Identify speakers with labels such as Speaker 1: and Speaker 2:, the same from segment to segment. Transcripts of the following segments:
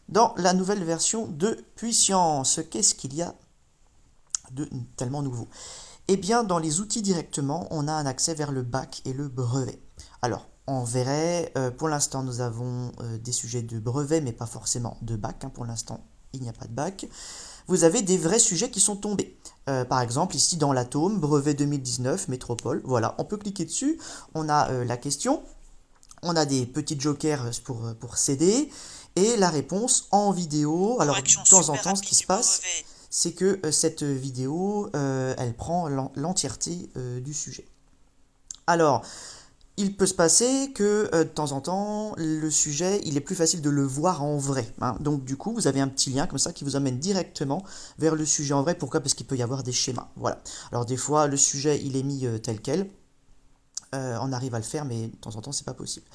Speaker 1: dans la nouvelle version de Puissance. Qu'est-ce qu'il y a de tellement nouveau? Eh bien, dans les outils directement, on a un accès vers le bac et le brevet. Alors, on verrait, pour l'instant, nous avons des sujets de brevet, mais pas forcément de bac, hein. Pour l'instant, il n'y a pas de bac. Vous avez des vrais sujets qui sont tombés. Par exemple, ici dans l'atome, brevet 2019, métropole. Voilà, on peut cliquer dessus. On a la question. On a des petits jokers pour s'aider. Et la réponse en vidéo. Alors, de
Speaker 2: Correction
Speaker 1: temps en
Speaker 2: super
Speaker 1: temps, ce qui
Speaker 2: rapide
Speaker 1: se
Speaker 2: du
Speaker 1: passe,
Speaker 2: brevet.
Speaker 1: c'est que cette vidéo, elle prend l'entièreté du sujet. Alors, il peut se passer que de temps en temps, le sujet, il est plus facile de le voir en vrai, hein. Donc du coup, vous avez un petit lien comme ça qui vous amène directement vers le sujet en vrai. Pourquoi? Parce qu'il peut y avoir des schémas. Voilà. Alors des fois, le sujet, il est mis tel quel. On arrive à le faire, mais de temps en temps, c'est pas possible.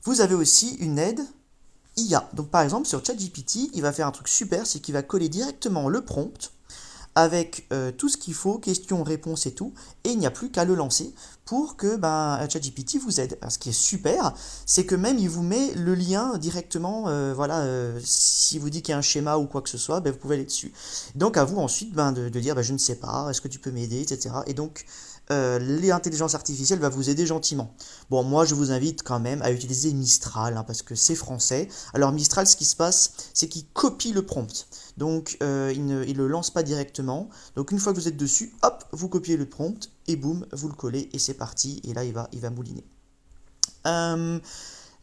Speaker 1: Vous avez aussi une aide IA. Donc par exemple, sur ChatGPT, il va faire un truc super, c'est qu'il va coller directement le prompt avec tout ce qu'il faut, questions, réponses et tout, et il n'y a plus qu'à le lancer pour que ChatGPT vous aide. Alors, ce qui est super, c'est que même il vous met le lien directement, voilà, si vous dit qu'il y a un schéma ou quoi que ce soit, ben, vous pouvez aller dessus. Donc à vous ensuite de dire je ne sais pas, est-ce que tu peux m'aider, etc. Et donc l'intelligence artificielle va vous aider gentiment. Bon, moi je vous invite quand même à utiliser Mistral, hein, parce que c'est français. Alors Mistral, ce qui se passe, c'est qu'il copie le prompt. Donc il le lance pas directement. Donc une fois que vous êtes dessus, hop, vous copiez le prompt et boum, vous le collez et c'est parti. Et là, il va mouliner. Euh,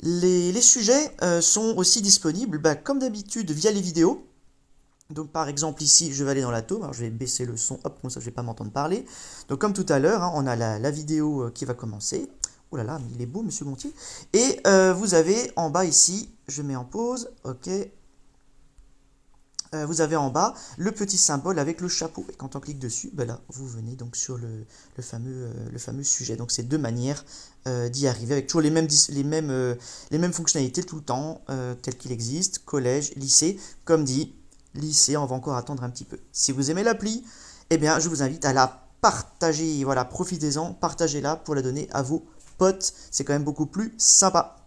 Speaker 1: les sujets sont aussi disponibles, comme d'habitude, via les vidéos. Donc par exemple ici, je vais aller dans l'atome, alors je vais baisser le son, hop, comme ça je vais pas m'entendre parler. Donc comme tout à l'heure, hein, on a la vidéo qui va commencer. Oh là là, mais il est beau, Monsieur Gontier. Et vous avez en bas ici, je mets en pause, ok, vous avez en bas le petit symbole avec le chapeau. Et quand on clique dessus, ben là, vous venez donc sur le fameux sujet. Donc c'est deux manières d'y arriver avec toujours les mêmes fonctionnalités tout le temps, telles qu'il existe, collège, lycée. Comme dit, lycée, on va encore attendre un petit peu. Si vous aimez l'appli, eh bien, je vous invite à la partager. Voilà, profitez-en, partagez-la pour la donner à vos potes. C'est quand même beaucoup plus sympa.